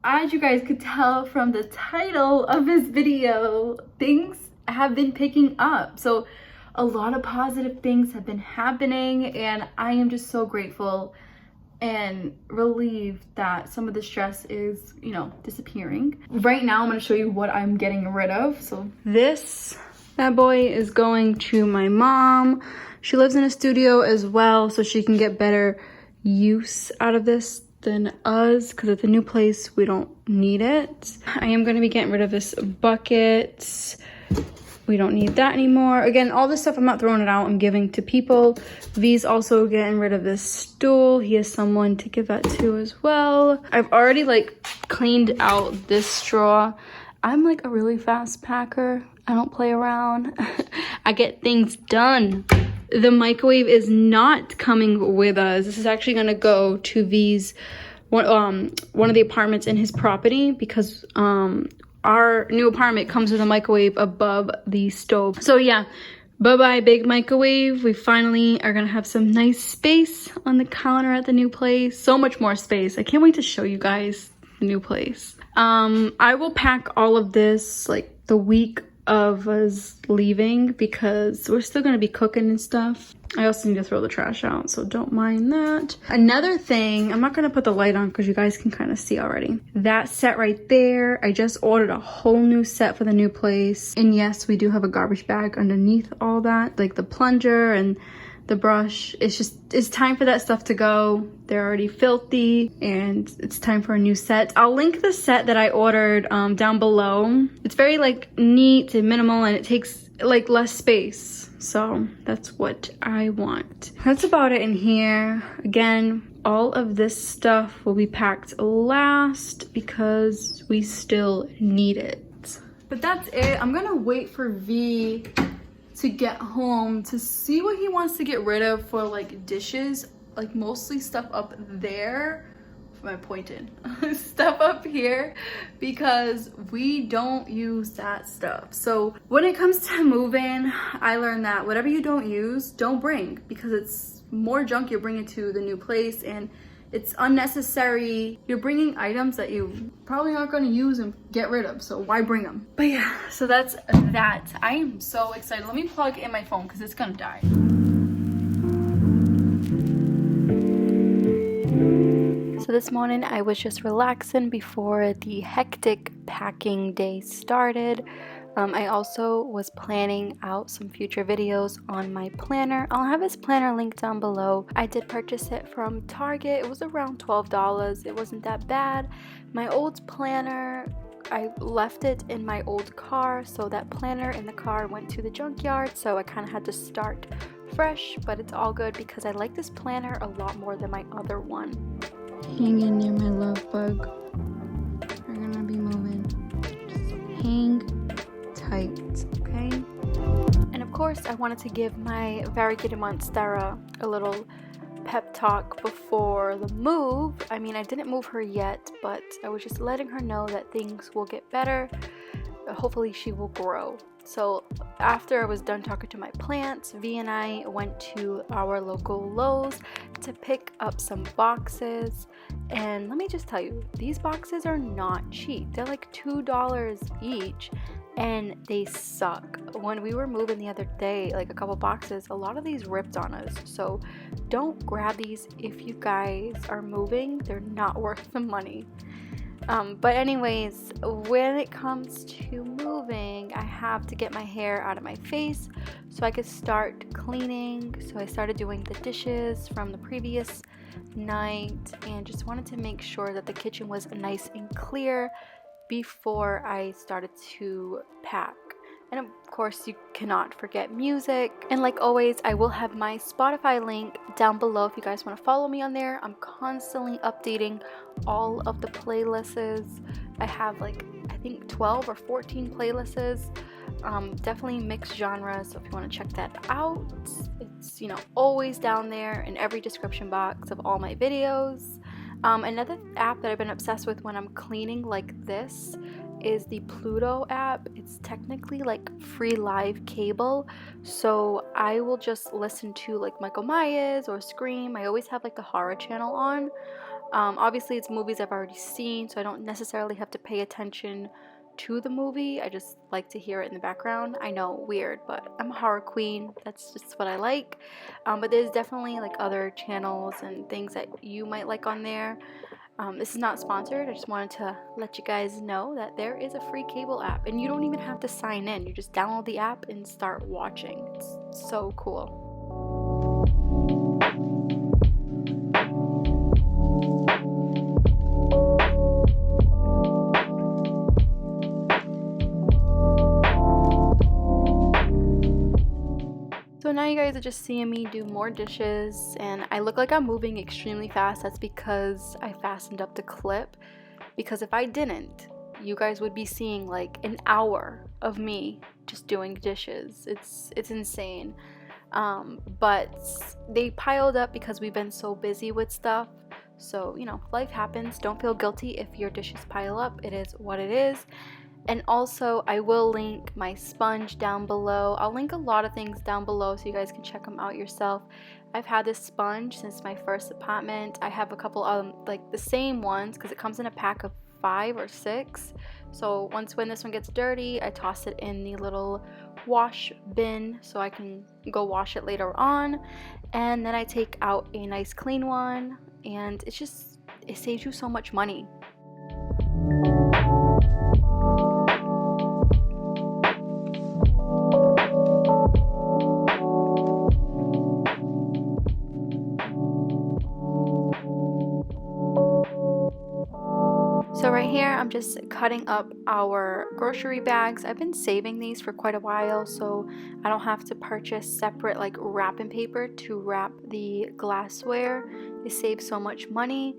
as you guys could tell from the title of this video, things have been picking up. So a lot of positive things have been happening, and I am just so grateful and relieved that some of the stress is, you know, disappearing. Right now, I'm gonna show you what I'm getting rid of. So this bad boy is going to my mom. She lives in a studio as well, so she can get better use out of this than us, because at the new place we don't need it. I am going to be getting rid of this bucket. We don't need that anymore. Again, all this stuff, I'm not throwing it out, I'm giving to people. V's also getting rid of this stool. He has someone to give that to as well. I've already like cleaned out this straw. I'm like a really fast packer. I don't play around. I get things done. The microwave is not coming with us. This is actually gonna go to V's one of the apartments in his property, because our new apartment comes with a microwave above the stove. So yeah, bye-bye big microwave. We finally are gonna have some nice space on the counter at the new place. So much more space. I can't wait to show you guys the new place. I will pack all of this like the week of us leaving, because we're still gonna be cooking and stuff. I also need to throw the trash out, so don't mind that. Another thing, I'm not gonna put the light on because you guys can kind of see already. That set right there, I just ordered a whole new set for the new place. And yes, we do have a garbage bag underneath all that, like the plunger and the brush. It's time for that stuff to go. They're already filthy and it's time for a new set. I'll link the set that I ordered down below. It's very like neat and minimal, and it takes like less space. So that's what I want. That's about it in here. Again, all of this stuff will be packed last because we still need it. But that's it. I'm gonna wait for V to get home to see what he wants to get rid of for like dishes, like mostly stuff up there. Am I pointing? Stuff up here, because we don't use that stuff. So when it comes to moving, I learned that whatever you don't use, don't bring, because it's more junk you're bringing to the new place, and it's unnecessary. You're bringing items that you probably aren't going to use and get rid of, so why bring them? But yeah, so that's that. I am so excited. Let me plug in my phone because it's gonna die. So this morning I was just relaxing before the hectic packing day started. I also was planning out some future videos on my planner. I'll have this planner linked down below. I did purchase it from Target. It was around $12. It wasn't that bad. My old planner, I left it in my old car, so that planner in the car went to the junkyard, so I kind of had to start fresh, but it's all good because I like this planner a lot more than my other one. Hang in there, my love bug. We're gonna be moving. Just hang tight, okay? And of course, I wanted to give my variegated monstera a little pep talk before the move. I mean, I didn't move her yet, but I was just letting her know that things will get better. Hopefully she will grow. So after I was done talking to my plants, V and I went to our local Lowe's to pick up some boxes. And let me just tell you, these boxes are not cheap. They're like $2 each, and they suck. When we were moving the other day, like a couple boxes, a lot of these ripped on us. So don't grab these if you guys are moving. They're not worth the money. But anyways, when it comes to moving, I have to get my hair out of my face so I could start cleaning. So I started doing the dishes from the previous night and just wanted to make sure that the kitchen was nice and clear before I started to pack. And of course, you cannot forget music. And like always, I will have my Spotify link down below if you guys want to follow me on there. I'm constantly updating all of the playlists. I have like, I think 12 or 14 playlists. Definitely mixed genres, so if you want to check that out, it's, you know, always down there in every description box of all my videos. Another app that I've been obsessed with when I'm cleaning like this is the Pluto app. It's technically like free live cable, so I will just listen to like Michael Myers or Scream. I always have like the horror channel on. Obviously it's movies I've already seen, so I don't necessarily have to pay attention to the movie. I just like to hear it in the background. I know, weird, but I'm a horror queen. That's just what I like. But there's definitely like other channels and things that you might like on there. This is not sponsored. I just wanted to let you guys know that there is a free cable app, and you don't even have to sign in. You just download the app and start watching. It's so cool. So now you guys are just seeing me do more dishes, and I look like I'm moving extremely fast. That's because I fastened up the clip, because if I didn't, you guys would be seeing like an hour of me just doing dishes. It's insane. But they piled up because we've been so busy with stuff. So, you know, life happens. Don't feel guilty if your dishes pile up. It is what it is. And also, I will link my sponge down below. I'll link a lot of things down below so you guys can check them out yourself. I've had this sponge since my first apartment. I have a couple like the same ones because it comes in a pack of 5 or 6. So when this one gets dirty, I toss it in the little wash bin so I can go wash it later on. And then I take out a nice clean one, and it saves you so much money. So right here, I'm just cutting up our grocery bags. I've been saving these for quite a while, so I don't have to purchase separate like wrapping paper to wrap the glassware. It saves so much money.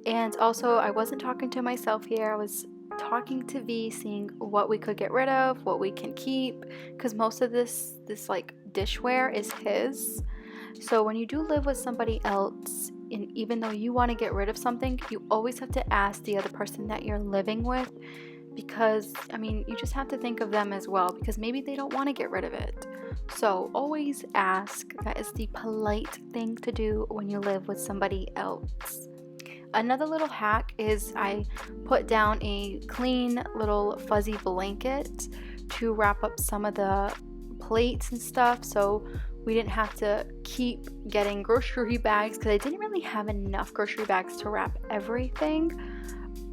And also, I wasn't talking to myself here. I was talking to V, seeing what we could get rid of, what we can keep, because most of this like dishware is his. So when you do live with somebody else, and even though you want to get rid of something, you always have to ask the other person that you're living with, because I mean, you just have to think of them as well, because maybe they don't want to get rid of it. So always ask. That is the polite thing to do when you live with somebody else. Another little hack is I put down a clean little fuzzy blanket to wrap up some of the plates and stuff, so we didn't have to keep getting grocery bags, because I didn't really have enough grocery bags to wrap everything.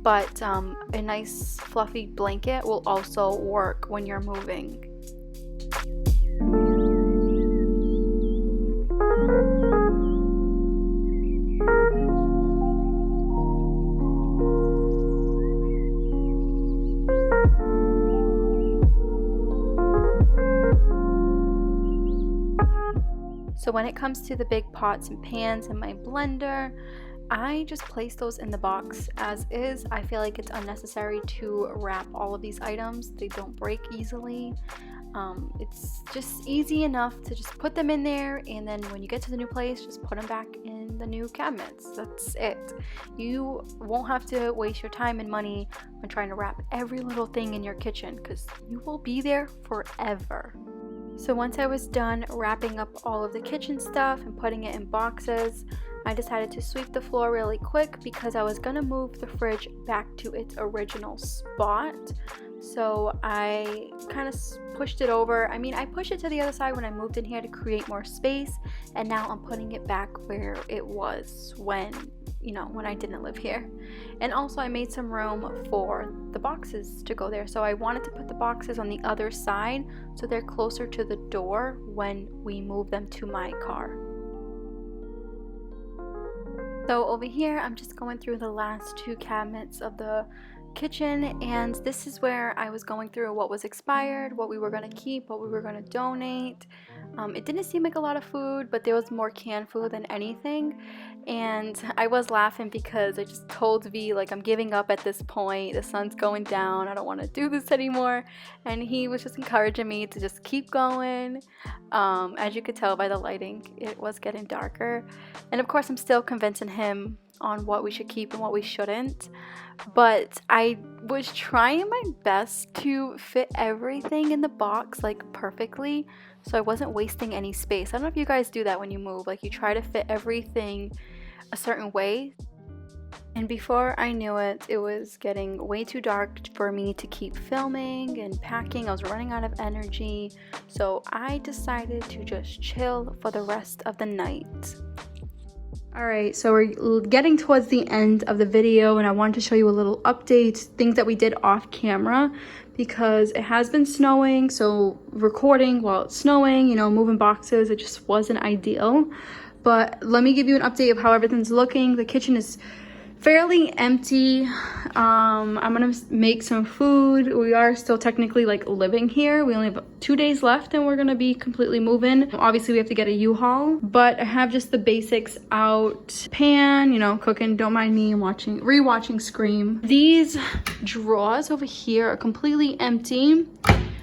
But a nice fluffy blanket will also work when you're moving. So when it comes to the big pots and pans in my blender, I just place those in the box as is. I feel like it's unnecessary to wrap all of these items. They don't break easily. It's just easy enough to just put them in there, and then when you get to the new place, just put them back in the new cabinets. That's it. You won't have to waste your time and money on trying to wrap every little thing in your kitchen, because you will be there forever. So once I was done wrapping up all of the kitchen stuff and putting it in boxes, I decided to sweep the floor really quick because I was gonna move the fridge back to its original spot. So I kind of pushed it over. I mean, I pushed it to the other side when I moved in here to create more space, and now I'm putting it back where it was when I didn't live here. And also I made some room for the boxes to go there. So I wanted to put the boxes on the other side so they're closer to the door when we move them to my car. So over here, I'm just going through the last 2 cabinets of the kitchen, and this is where I was going through what was expired, what we were going to keep, what we were going to donate. It didn't seem like a lot of food, but there was more canned food than anything. And I was laughing because I just told V, like, I'm giving up at this point. The sun's going down. I don't want to do this anymore. And he was just encouraging me to just keep going. As you could tell by the lighting, it was getting darker. And of course, I'm still convincing him on what we should keep and what we shouldn't. But I was trying my best to fit everything in the box like perfectly, so I wasn't wasting any space. I don't know if you guys do that when you move, like you try to fit everything a certain way And before I knew it, it was getting way too dark for me to keep filming and packing. I was running out of energy. So I decided to just chill for the rest of the night. Alright, so we're getting towards the end of the video and I wanted to show you a little update, things that we did off camera because it has been snowing, so recording while it's snowing, you know, moving boxes, it just wasn't ideal. But let me give you an update of how everything's looking. The kitchen is fairly empty. I'm gonna make some food. We are still technically like living here. We only have 2 days left and we're gonna be completely moving. Obviously we have to get a U-Haul, but I have just the basics out. Pan, you know, cooking. Don't mind me rewatching Scream. These drawers over here are completely empty.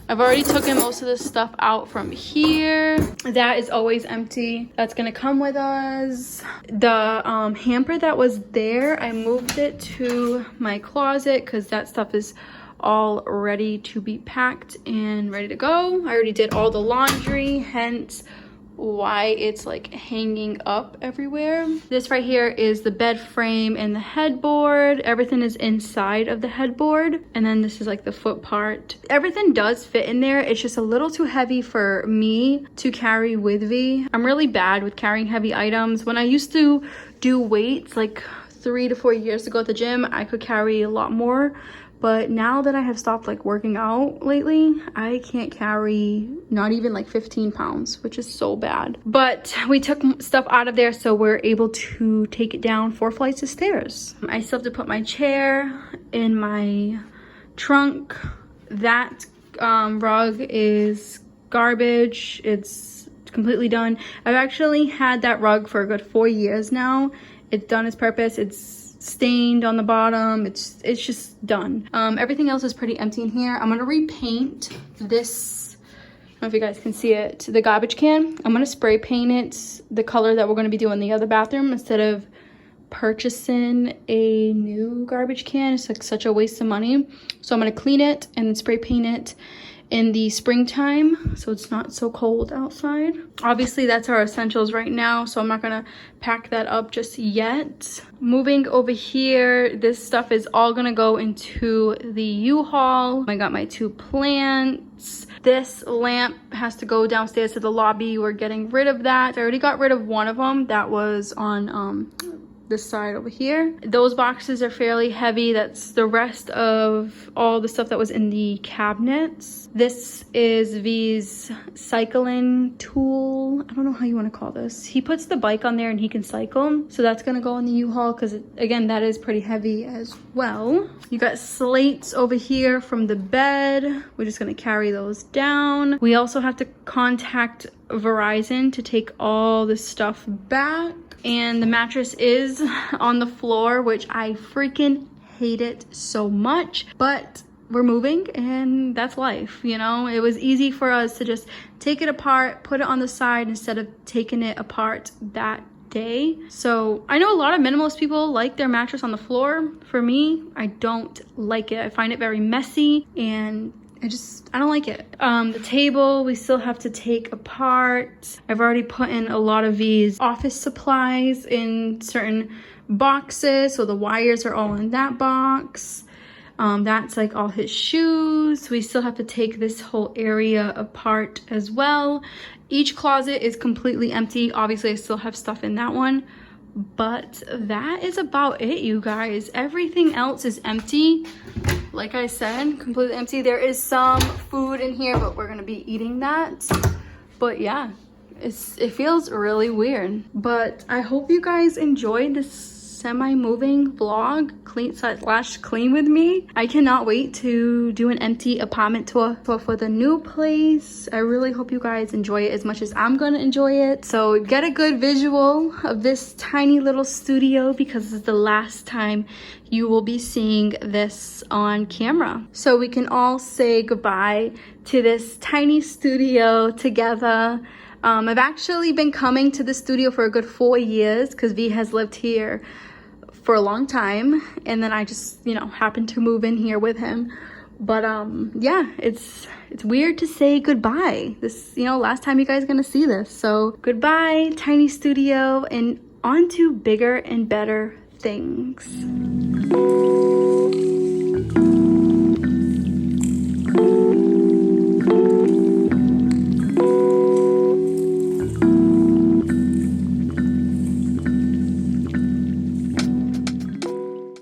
I've already taken most of this stuff out from here. That is always empty. That's gonna come with us. The hamper that was there, I moved it to my closet because that stuff is all ready to be packed and ready to go. I already did all the laundry, hence why it's like hanging up everywhere. This right here is the bed frame and the headboard. Everything is inside of the headboard, and then this is like the foot part. Everything does fit in there. It's just a little too heavy for me to carry with me. I'm really bad with carrying heavy items. When I used to do weights like 3 to 4 years ago at the gym, I could carry a lot more. But now that I have stopped like working out lately, I can't carry not even like 15 pounds, which is so bad. But we took stuff out of there, so we're able to take it down 4 flights of stairs. I still have to put my chair in my trunk. That rug is garbage. It's completely done. I've actually had that rug for a good 4 years now. It's done its purpose. It's stained on the bottom. It's just done. Everything else is pretty empty in here. I'm gonna repaint this. I don't know if you guys can see it, the garbage can. I'm gonna spray paint it the color that we're gonna be doing in the other bathroom instead of purchasing a new garbage can. It's like such a waste of money. So I'm gonna clean it and then spray paint it in the springtime so it's not so cold outside. Obviously that's our essentials right now, so I'm not gonna pack that up just yet. Moving over here, this stuff is all gonna go into the U-Haul. I got my 2 plants. This lamp has to go downstairs to the lobby. We're getting rid of that. I already got rid of one of them that was on this side over here. Those boxes are fairly heavy. That's the rest of all the stuff that was in the cabinets. This is V's cycling tool. I don't know how you want to call this. He puts the bike on there and he can cycle, so that's gonna go in the U-Haul because again, that is pretty heavy as well. You got slates over here from the bed. We're just gonna carry those down. We also have to contact Verizon to take all this stuff back. And the mattress is on the floor, which I freaking hate it so much, but we're moving and that's life, you know. It was easy for us to just take it apart, put it on the side instead of taking it apart that day. So I know a lot of minimalist people like their mattress on the floor. For me, I don't like it. I find it very messy and I don't like it. The table we still have to take apart. I've already put in a lot of these office supplies in certain boxes, so the wires are all in that box. That's like all his shoes. We still have to take this whole area apart as well. Each closet is completely empty. Obviously I still have stuff in that one, but that is about it, you guys. Everything else is empty. Like I said, completely empty. There is some food in here, but we're gonna be eating that. But yeah, it feels really weird. But I hope you guys enjoyed this semi-moving vlog, clean with me. I cannot wait to do an empty apartment tour for the new place. I really hope you guys enjoy it as much as I'm gonna enjoy it. So get a good visual of this tiny little studio because this is the last time you will be seeing this on camera. So we can all say goodbye to this tiny studio together. I've actually been coming to the studio for a good 4 years because V has lived here for a long time, and then I just, you know, happened to move in here with him. But yeah, it's weird to say goodbye. This, you know, last time you guys are gonna see this. So goodbye, tiny studio, and on to bigger and better things.